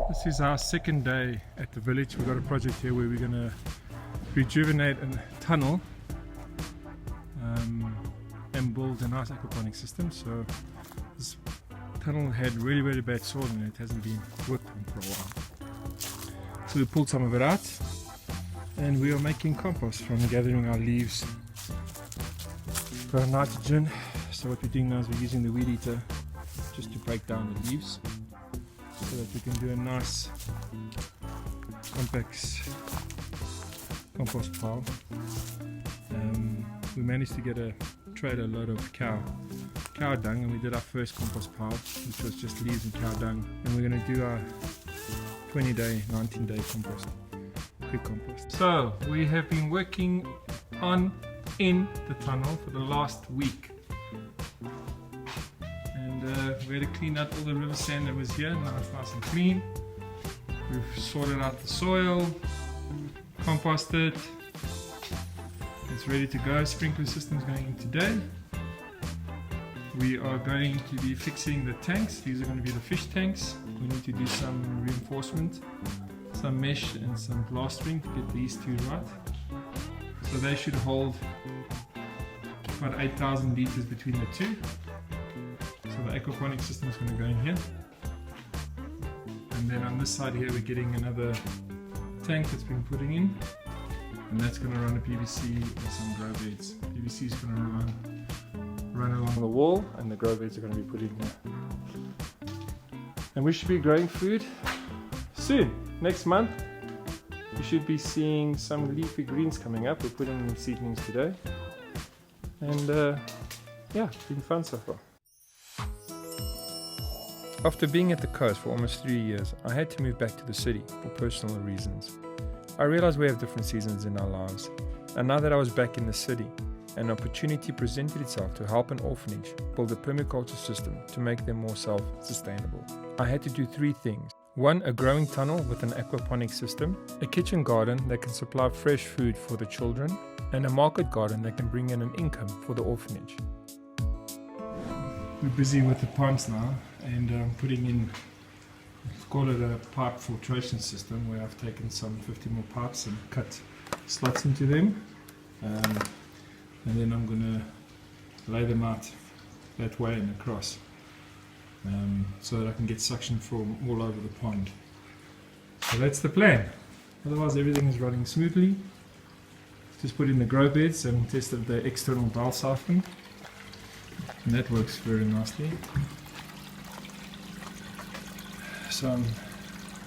This is our second day at the village. We've got a project here where we're going to rejuvenate a tunnel and build a nice aquaponics system. So this tunnel had really bad soil in it. It hasn't been worked on for a while. So we pulled some of it out and we are making compost from gathering our leaves. Got nitrogen. So what we're doing now is we're using the weed eater just to break down the leaves, so that we can do a nice compact compost pile. We managed to get a trailer load of cow dung, and we did our first compost pile, which was just leaves and cow dung, and we're going to do our 20-day, 19-day compost, quick compost. So we have been working in the tunnel for the last week. We had to clean out all the river sand that was here. Now it's nice and clean. We've sorted out the soil, composted. It's ready to go. Sprinkler system's going in today. We are going to be fixing the tanks. These are going to be the fish tanks. We need to do some reinforcement, some mesh and some plastering to get these two right. So they should hold about 8,000 liters between the two. So the aquaponics system is going to go in here, and then on this side here we're getting another tank that's been putting in, and that's going to run a PVC and some grow beds. PVC is going to run along the wall, and the grow beds are going to be put in here. And we should be growing food soon. Next month you should be seeing some leafy greens coming up. We're putting in seedlings today, and yeah, it's been fun so far. After being at the coast for almost 3 years, I had to move back to the city for personal reasons. I realized we have different seasons in our lives, and now that I was back in the city, an opportunity presented itself to help an orphanage build a permaculture system to make them more self-sustainable. I had to do 3 things. 1, a growing tunnel with an aquaponics system, a kitchen garden that can supply fresh food for the children, and a market garden that can bring in an income for the orphanage. We're busy with the ponds now, and putting in, let's call it a pipe filtration system, where I've taken some 50 more pipes and cut slots into them, and then I'm going to lay them out that way and across, so that I can get suction from all over the pond. So that's the plan. Otherwise everything is running smoothly. Just put in the grow beds and tested the external dial siphon, and that works very nicely. So I'm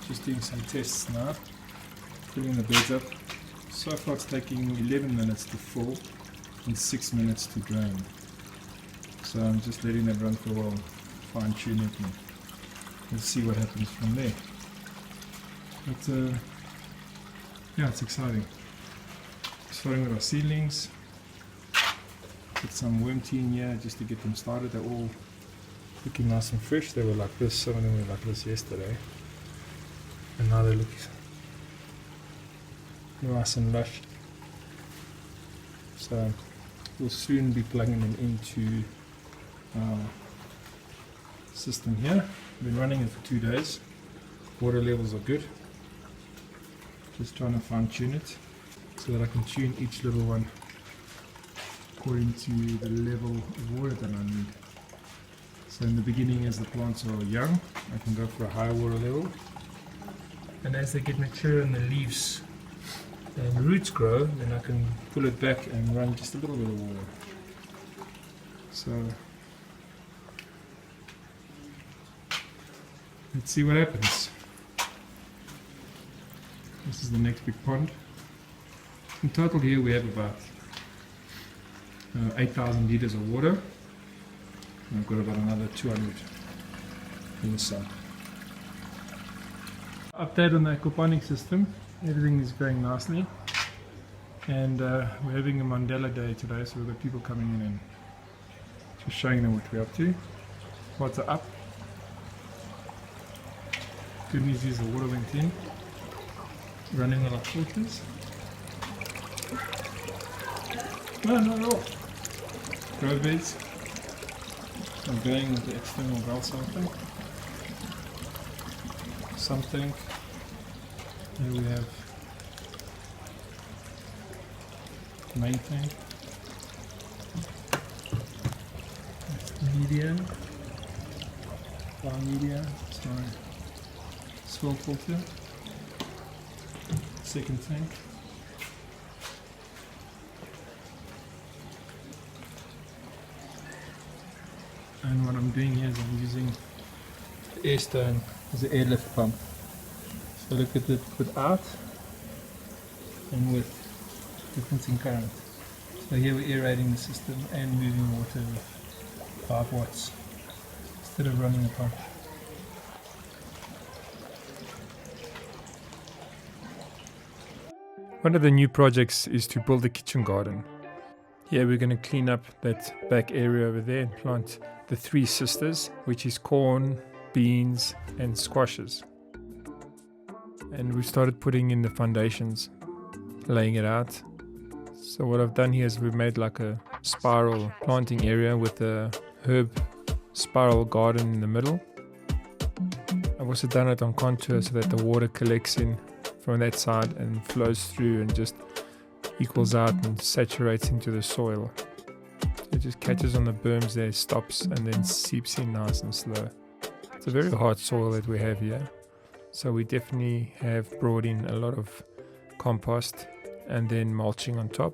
just doing some tests now, filling the beds up. So far it's taking 11 minutes to fill and 6 minutes to drain. So I'm just letting that run for a while, fine tune it, and we'll see what happens from there. But yeah, it's exciting. Starting with our seedlings. Put some worm tea in here just to get them started. They're all looking nice and fresh. They were like this, some of them were like this yesterday, and now they look nice and lush. So we'll soon be plugging them into our system here. We've been running it for 2 days. Water levels are good. Just trying to fine tune it so that I can tune each little one according to the level of water that I need. So in the beginning, as the plants are young, I can go for a higher water level, and as they get mature and the leaves and roots grow, then I can pull it back and run just a little bit of water. So let's see what happens. This is the next big pond. In total here we have about 8,000 liters of water. And I've got about another 200 in the sun. Update on the aquaponics system. Everything is going nicely, and we're having a Mandela Day today, so we've got people coming in and just showing them what we're up to. Pots are up. Good news is the water went in. Running all our filters. No, not at all. Grow beds. I'm going with the external valve cycle. Some tank. Here we have main tank. That's the media. Flower media. It's my swirl filter. Second tank. And what I'm doing here is I'm using the air stone as an airlift pump. So look at it without and with difference in current. So here we're aerating the system and moving water with 5 watts instead of running the pump. One of the new projects is to build a kitchen garden. Here we're going to clean up that back area over there and plant the 3 sisters, which is corn, beans and squashes. And we've started putting in the foundations, laying it out. So what I've done here is we've made like a spiral planting area with a herb spiral garden in the middle. I've also done it on contour so that the water collects in from that side and flows through and just equals out and saturates into the soil. It just catches on the berms there, stops and then seeps in nice and slow. It's a very hard soil that we have here, so we definitely have brought in a lot of compost and then mulching on top.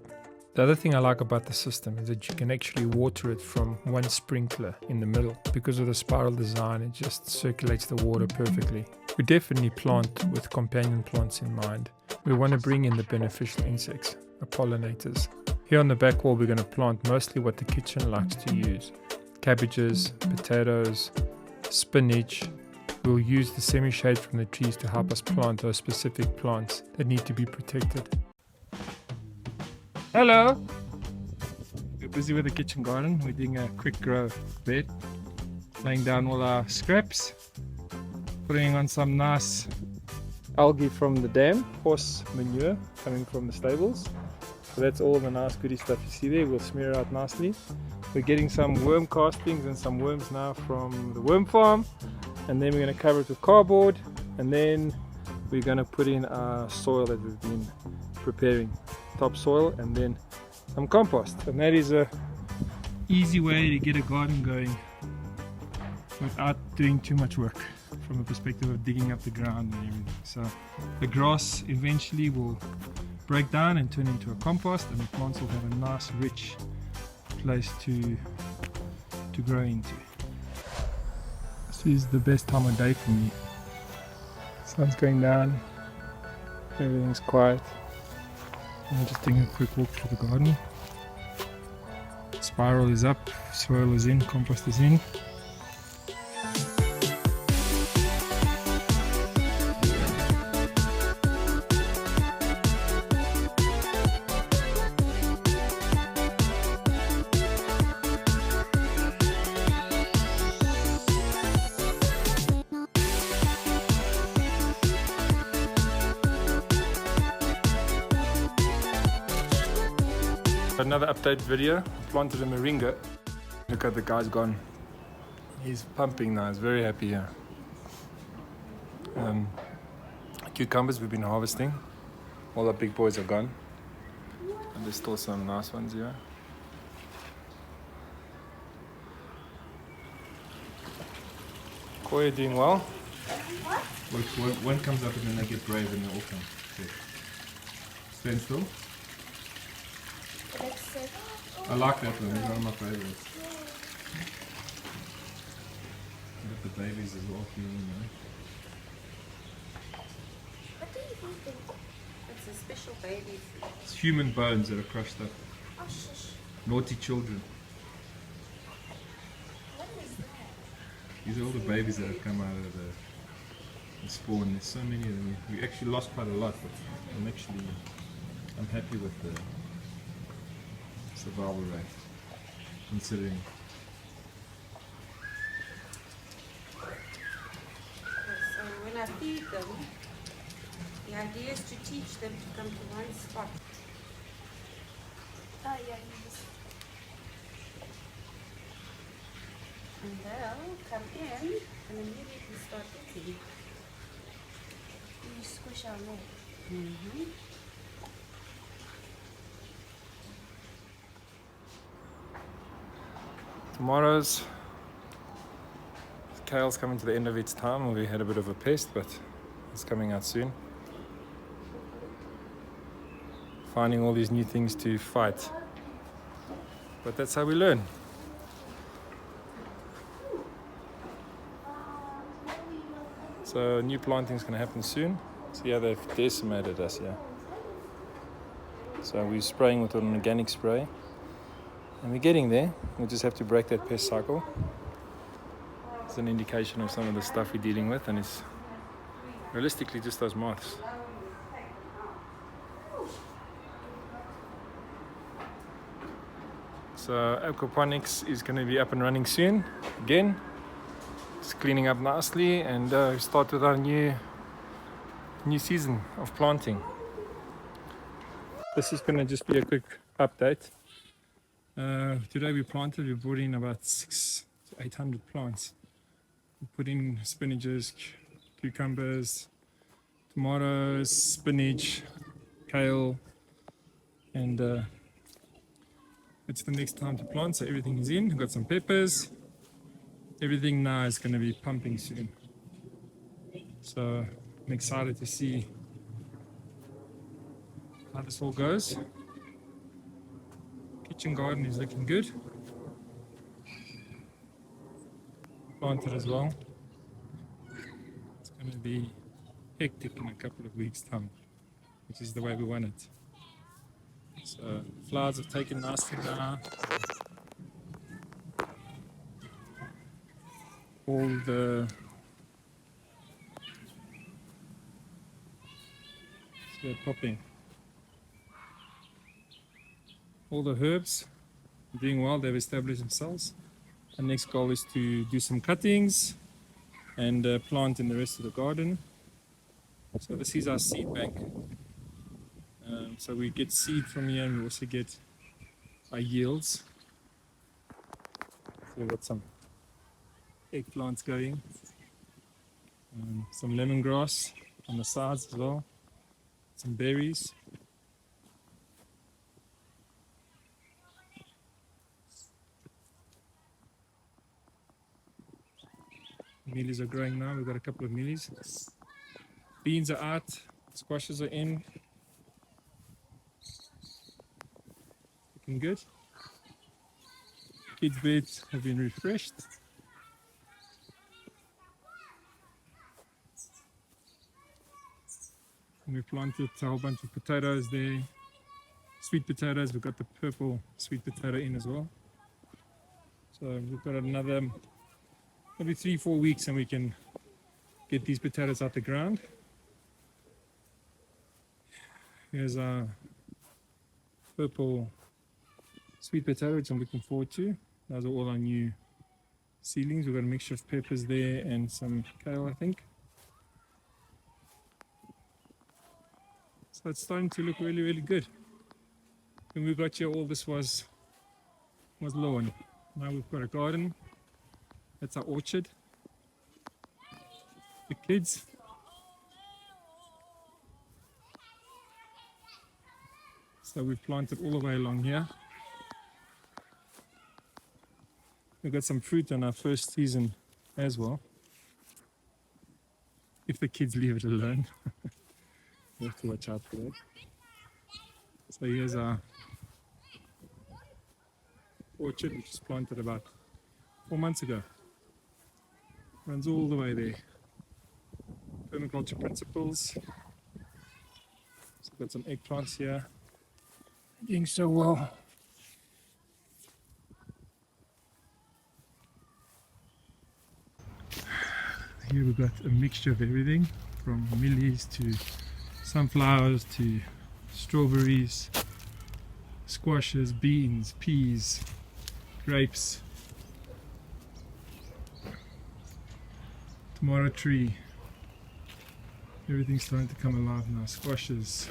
The other thing I like about the system is that you can actually water it from one sprinkler in the middle. Because of the spiral design, it just circulates the water perfectly. We definitely plant with companion plants in mind. We want to bring in the beneficial insects, the pollinators. Here on the back wall we're going to plant mostly what the kitchen likes to use. Cabbages, potatoes, spinach. We'll use the semi-shade from the trees to help us plant those specific plants that need to be protected. Hello! We're busy with the kitchen garden. We're doing a quick grow bed. Laying down all our scraps. Putting on some nice algae from the dam. Horse manure coming from the stables. So that's all the nice goody stuff you see there. We'll smear it out nicely. We're getting some worm castings and some worms now from the worm farm. And then we're going to cover it with cardboard. And then we're going to put in our soil that we've been preparing. Topsoil and then some compost. And that is a easy way to get a garden going without doing too much work from the perspective of digging up the ground and everything. So the grass eventually will break down and turn into a compost, and the plants will have a nice rich place to grow into. This is the best time of day for me. Sun's going down, everything's quiet. I'm just taking a quick walk through the garden. Spiral is up, soil is in, compost is in. Another update video. I planted a moringa. Look at the guy's gone. He's pumping now. He's very happy here. Cucumbers we've been harvesting. All the big boys are gone. And there's still some nice ones here. Koi are doing well. One comes up and then they get brave and they all come. Okay. Stand still. I like that one, it's one of my favorites. Got the babies as well feeling, you know. What do you think? It's a special baby food. It's human bones that are crushed up. Oh, shush. Naughty children. What is that? These are all the babies that have come out of the spawn. There's so many of them. We actually lost quite a lot, but I'm happy with the survival rate, considering. So when I feed them, the idea is to teach them to come to one spot. Oh yeah, and they'll come in and immediately start eating. just squish on there. Tomorrow's kale's coming to the end of its time. We had a bit of a pest, but it's coming out soon. Finding all these new things to fight. But that's how we learn. So new planting is going to happen soon. See how they've decimated us here. So we're spraying with an organic spray. And we're getting there. We just have to break that pest cycle. It's an indication of some of the stuff we're dealing with, and it's realistically just those moths. So Aquaponics is going to be up and running soon again. It's cleaning up nicely, and start with our new season of planting. This is going to just be a quick update. Today we brought in about 600 to 800 plants. We put in spinaches, cucumbers, tomatoes, spinach, kale, and it's the next time to plant, so everything is in. We've got some peppers. Everything now is going to be pumping soon. So I'm excited to see how this all goes. Kitchen garden is looking good. Planted as well. It's going to be hectic in a couple of weeks' time, which is the way we want it. So flowers have taken nicely now. All the they're popping. All the herbs are doing well. They've established themselves. Our next goal is to do some cuttings and plant in the rest of the garden. So this is our seed bank. So we get seed from here, and we also get our yields. So we've got some eggplants going, some lemongrass on the sides as well, some berries. Mealies are growing now. We've got a couple of mealies. Beans are out, squashes are in. Looking good. Kids' beds have been refreshed. And we've planted a whole bunch of potatoes there. Sweet potatoes, we've got the purple sweet potato in as well. So we've got another maybe 3-4 weeks and we can get these potatoes out the ground. Here's our purple sweet potato, which I'm looking forward to. Those are all our new seedlings. We've got a mixture of peppers there and some kale, I think. So it's starting to look really, really good. When we got here, all this was lawn. Now we've got a garden. That's our orchard. The kids. So we've planted all the way along here. We've got some fruit on our first season as well. If the kids leave it alone. We have to watch out for that. So here's our orchard, which was planted about 4 months ago. Runs all the way there. Permaculture principles. So we've got some eggplants here. Doing so well. Here we've got a mixture of everything, from millies to sunflowers to strawberries, squashes, beans, peas, grapes, tomato tree. Everything's starting to come alive now. Squashes.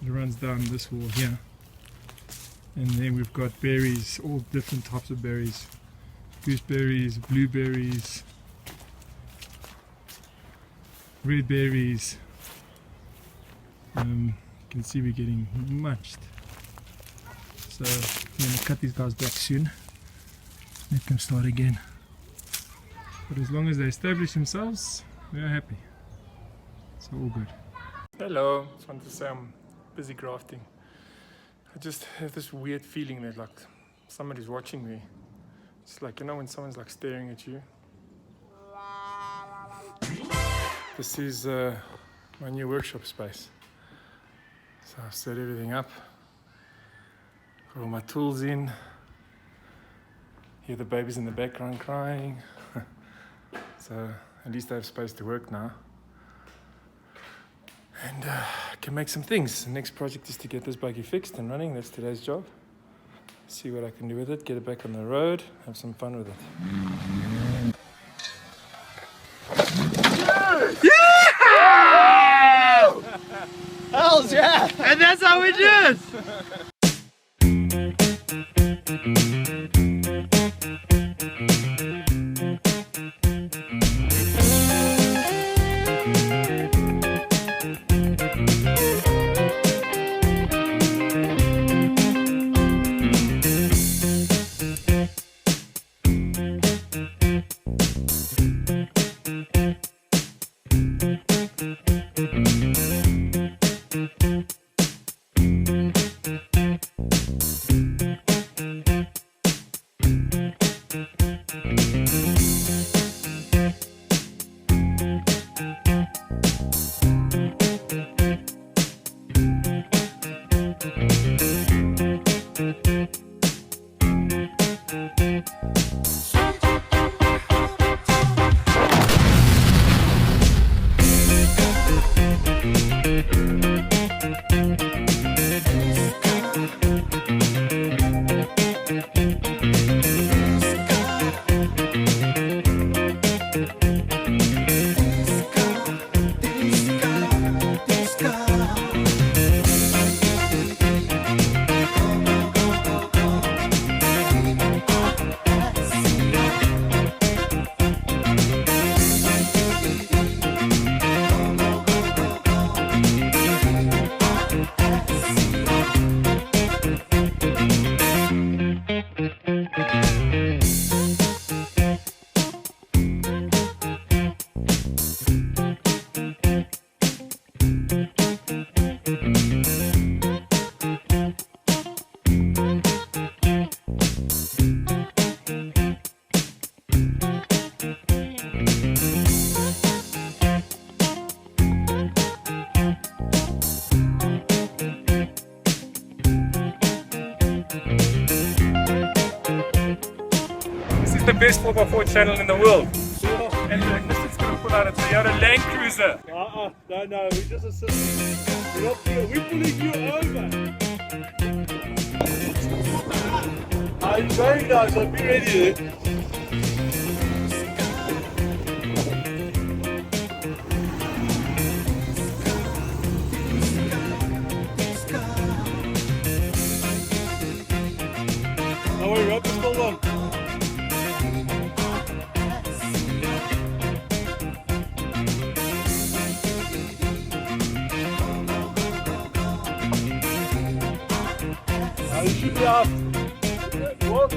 It runs down this wall here. And then we've got berries, all different types of berries. Gooseberries, blueberries, red berries, You can see we're getting munched. So I'm going to cut these guys back soon. Let them start again. But as long as they establish themselves, we're happy. So all good. Hello, just wanted to say I'm busy grafting. I just have this weird feeling that like somebody's watching me. It's like, you know, when someone's like staring at you. This is my new workshop space. So I've set everything up. Got all my tools in. Hear the babies in the background crying. So at least I have space to work now. And I can make some things. The next project is to get this buggy fixed and running. That's today's job. See what I can do with it, get it back on the road, have some fun with it. Yeah! Hells yeah! And that's how we do it! The best 4x4 channel in the world. And the distance gonna pull out a Toyota Land Cruiser. No, we just assisting. We're pulling you over. It's very nice, I'll be ready there. Don't worry, Rob, it's still on. You should be off. What?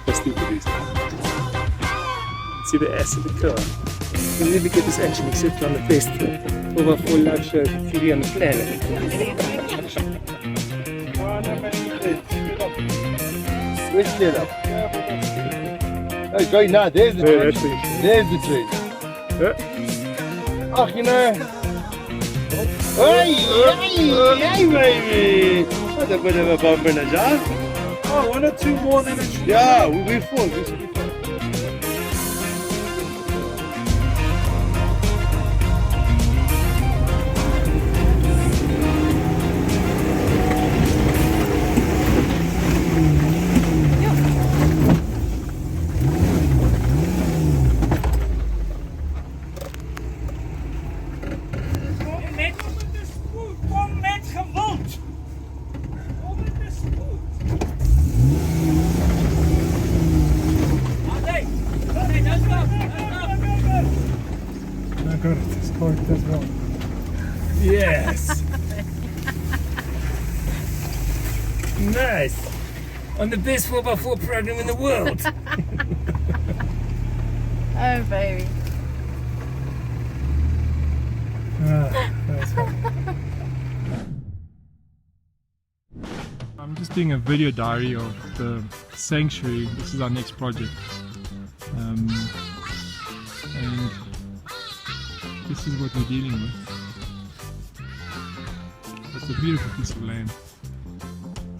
Let's do this. See the ass of the car. You'll never get this engine except on the best 4x4 live show TV on the planet. Which get up? Oh, great, now there's the tree. There's the tree. Oh, you know. Hey, baby! That's a bit of a bump in the jar. Oh, one or two more than it should. Yeah, we're full. We should be full. got it. It's correct as well. Yes! Nice! On the best 4x4 program in the world! Oh, baby. That's fun. I'm just doing a video diary of the sanctuary. This is our next project. And this is what we're dealing with. It's a beautiful piece of land.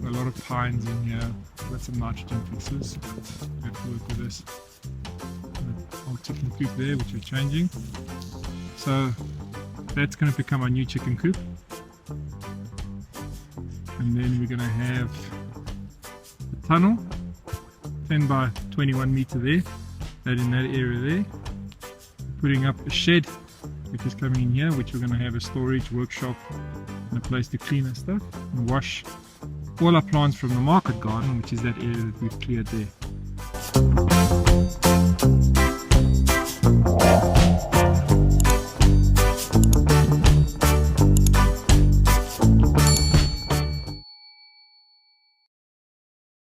A lot of pines in here. Got some nitrogen fixes. We have to work with this. Old chicken coop there, which we're changing. So that's going to become our new chicken coop. And then we're going to have a tunnel, 10 by 21 meter there, that in that area there. Putting up a shed, which is coming in here, which we're going to have a storage workshop and a place to clean our stuff and wash all our plants from the market garden, which is that area that we've cleared there.